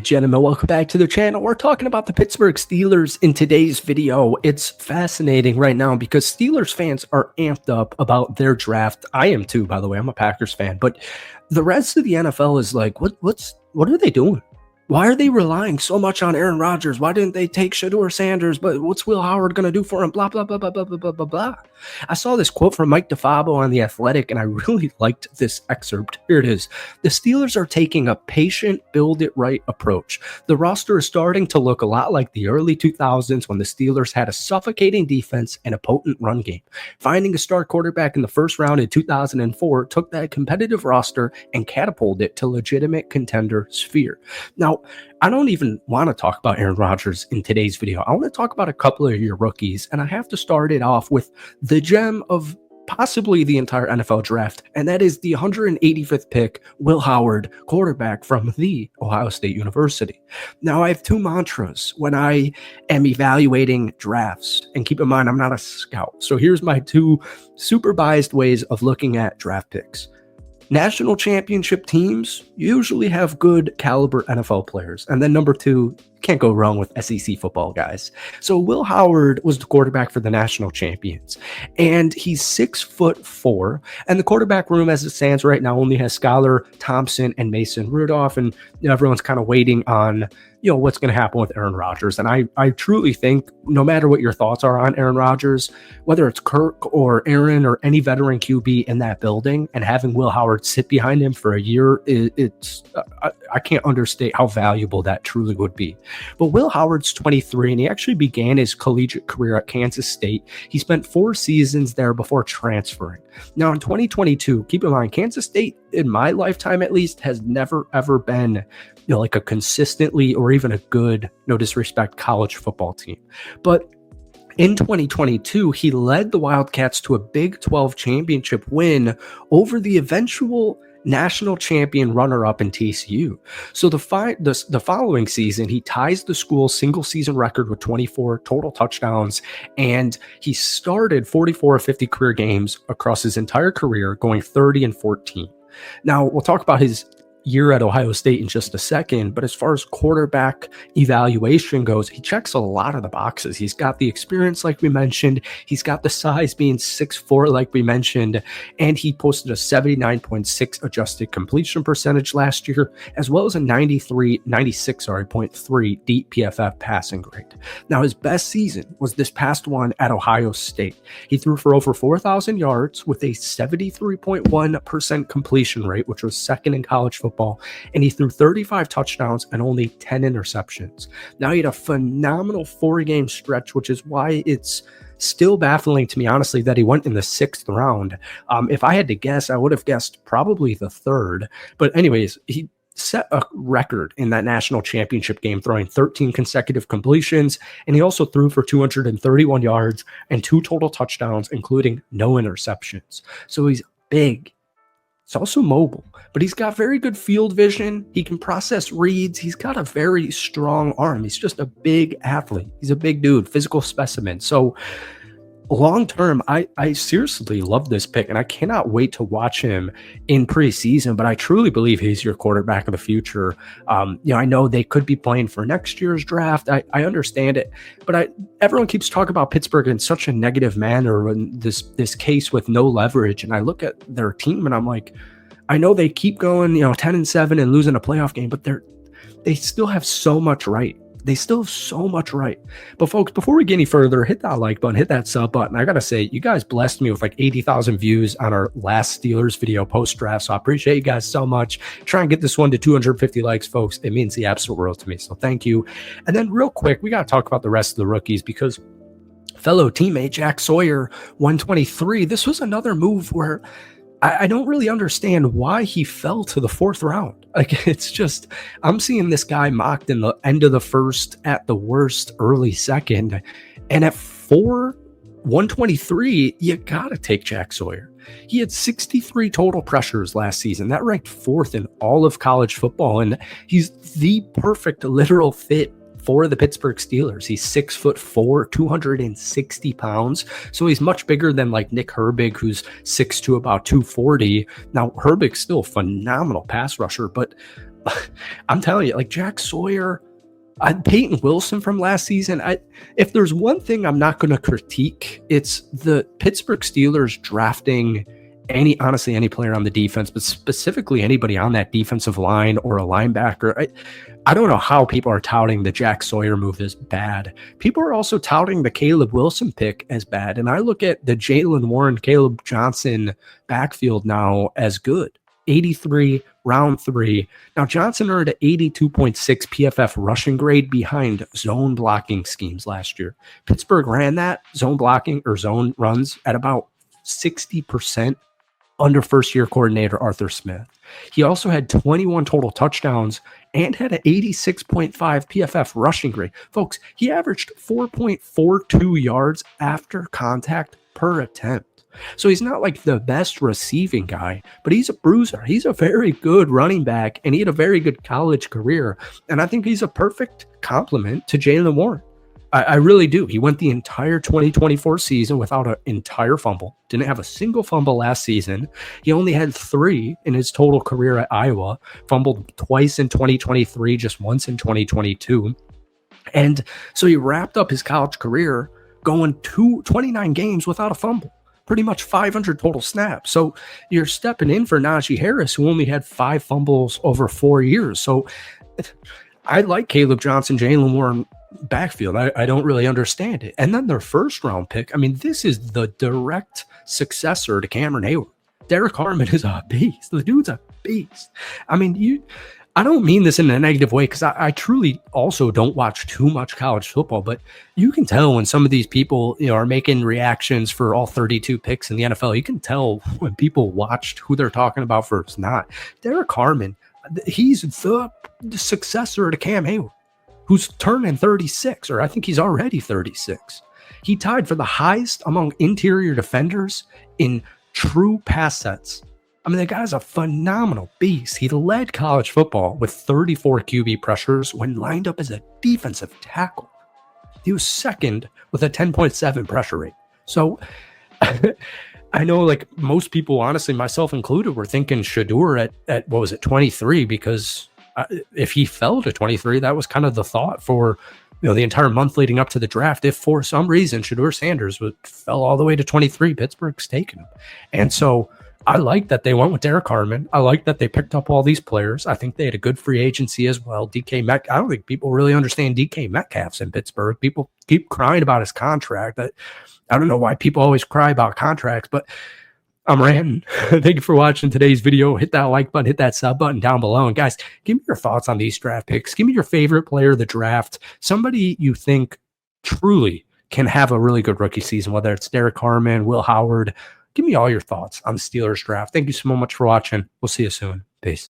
Gentlemen, welcome back to the channel. We're talking about the Pittsburgh Steelers in today's video. It's fascinating right now because Steelers fans are amped up about their draft. I am too, by the way. I'm a Packers fan, but the rest of the NFL is like, what are they doing? Why are they relying so much on Aaron Rodgers? Why didn't they take Shedeur Sanders? But what's Will Howard going to do for him? Blah, blah, blah, blah, blah, blah, blah, blah, blah. I saw this quote from Mike DeFabo on The Athletic, and I really liked this excerpt. Here it is. The Steelers are taking a patient, build-it-right approach. The roster is starting to look a lot like the early 2000s when the Steelers had a suffocating defense and a potent run game. Finding a star quarterback in the first round in 2004 took that competitive roster and catapulted it to legitimate contender sphere. Now, I don't even want to talk about Aaron Rodgers in today's video. I want to talk about a couple of your rookies, and I have to start it off with the gem of possibly the entire NFL draft, and that is the 185th pick, Will Howard, quarterback from the Ohio State University. Now, I have two mantras when I am evaluating drafts, and keep in mind, I'm not a scout. So here's my two super biased ways of looking at draft picks. National championship teams usually have good caliber NFL players. And then number two, can't go wrong with SEC football guys. So Will Howard was the quarterback for the national champions, and he's 6'4", and the quarterback room as it stands right now only has Skylar Thompson and Mason Rudolph, and everyone's kind of waiting on what's going to happen with Aaron Rodgers. And I truly think no matter what your thoughts are on Aaron Rodgers, whether it's Kirk or Aaron or any veteran QB in that building, and having Will Howard sit behind him for a year, I can't understate how valuable that truly would be. But Will Howard's 23, and he actually began his collegiate career at Kansas State. He spent 4 seasons there before transferring. Now, in 2022, keep in mind, Kansas State, in my lifetime at least, has never, ever been like a consistently or even a good, no disrespect, college football team. But in 2022, he led the Wildcats to a Big 12 championship win over the eventual national champion runner-up in TCU. So the following season, he ties the school's single-season record with 24 total touchdowns, and he started 44 of 50 career games across his entire career, going 30-14. Now, we'll talk about his year at Ohio State in just a second, but as far as quarterback evaluation goes, he checks a lot of the boxes. He's got the experience, like we mentioned. He's got the size, being 6'4", like we mentioned, and he posted a 79.6 adjusted completion percentage last year, as well as a 96.3 deep PFF passing grade. Now, his best season was this past one at Ohio State. He threw for over 4,000 yards with a 73.1% completion rate, which was second in college football, and he threw 35 touchdowns and only 10 interceptions. Now, he had a phenomenal 4-game stretch, which is why it's still baffling to me, honestly, that he went in the 6th round. If I had to guess, I would have guessed probably the 3rd. But anyways, he set a record in that national championship game, throwing 13 consecutive completions, and he also threw for 231 yards and 2 total touchdowns, including no interceptions. So he's big. He's also mobile, but he's got very good field vision. He can process reads. He's got a very strong arm. He's just a big athlete. He's a big dude, physical specimen. So long term, I seriously love this pick, and I cannot wait to watch him in preseason. But I truly believe he's your quarterback of the future. I know they could be playing for next year's draft. I understand it, but everyone keeps talking about Pittsburgh in such a negative manner, and this case with no leverage. And I look at their team, and I'm like, I know they keep going, 10-7 and losing a playoff game, but they still have so much right. They still have so much right. But folks, before we get any further, hit that like button, hit that sub button. I got to say, you guys blessed me with like 80,000 views on our last Steelers video post-draft. So I appreciate you guys so much. Try and get this one to 250 likes, folks. It means the absolute world to me. So thank you. And then real quick, we got to talk about the rest of the rookies, because fellow teammate Jack Sawyer, 123, this was another move where I don't really understand why he fell to the 4th round. Like, it's just, I'm seeing this guy mocked in the end of the 1st, at the worst early 2nd. And at 123, you got to take Jack Sawyer. He had 63 total pressures last season. That ranked 4th in all of college football. And he's the perfect literal fit for the Pittsburgh Steelers. He's 6'4", 260 pounds. So he's much bigger than like Nick Herbig, who's 6'2", about 240. Now, Herbig's still a phenomenal pass rusher, but I'm telling you, like Jack Sawyer, Peyton Wilson from last season. If there's one thing I'm not going to critique, it's the Pittsburgh Steelers drafting honestly, any player on the defense, but specifically anybody on that defensive line or a linebacker. I don't know how people are touting the Jack Sawyer move as bad. People are also touting the Caleb Wilson pick as bad. And I look at the Jalen Warren, Caleb Johnson backfield now as good. 83, round 3. Now, Johnson earned an 82.6 PFF rushing grade behind zone blocking schemes last year. Pittsburgh ran that zone blocking or zone runs at about 60% under first-year coordinator Arthur Smith. He also had 21 total touchdowns and had an 86.5 PFF rushing grade. Folks, he averaged 4.42 yards after contact per attempt. So he's not like the best receiving guy, but he's a bruiser. He's a very good running back, and he had a very good college career. And I think he's a perfect complement to Jalen Warren. I really do. He went the entire 2024 season without an entire fumble. Didn't have a single fumble last season. He only had 3 in his total career at Iowa. Fumbled twice in 2023, just once in 2022. And so he wrapped up his college career going 29 games without a fumble. Pretty much 500 total snaps. So you're stepping in for Najee Harris, who only had 5 fumbles over 4 years. So I like Caleb Johnson, Jalen Warren backfield. I don't really understand it. And then their first round pick, I mean, this is the direct successor to Cameron Hayward. Derek Harmon is a beast. The dude's a beast. I mean, I don't mean this in a negative way, because I truly also don't watch too much college football, but you can tell when some of these people, are making reactions for all 32 picks in the NFL. You can tell when people watched who they're talking about versus not. Derek Harmon, he's the successor to Cam Hayward, who's turning 36, or I think he's already 36. He tied for the highest among interior defenders in true pass sets. I mean, the guy's a phenomenal beast. He led college football with 34 QB pressures when lined up as a defensive tackle. He was second with a 10.7 pressure rate. So I know, like, most people, honestly, myself included, were thinking Shedeur at what was it, 23, because if he fell to 23, that was kind of the thought for the entire month leading up to the draft. If for some reason Shedeur Sanders fell all the way to 23, Pittsburgh's taking him. And so I like that they went with Derek Harmon. I like that they picked up all these players. I think they had a good free agency as well. DK Metcalf, I don't think people really understand DK Metcalf's in Pittsburgh. People keep crying about his contract. I don't know why people always cry about contracts, but I'm ranting. Thank you for watching today's video. Hit that like button, hit that sub button down below. And guys, give me your thoughts on these draft picks. Give me your favorite player of the draft. Somebody you think truly can have a really good rookie season, whether it's Derek Harmon, Will Howard. Give me all your thoughts on the Steelers draft. Thank you so much for watching. We'll see you soon. Peace.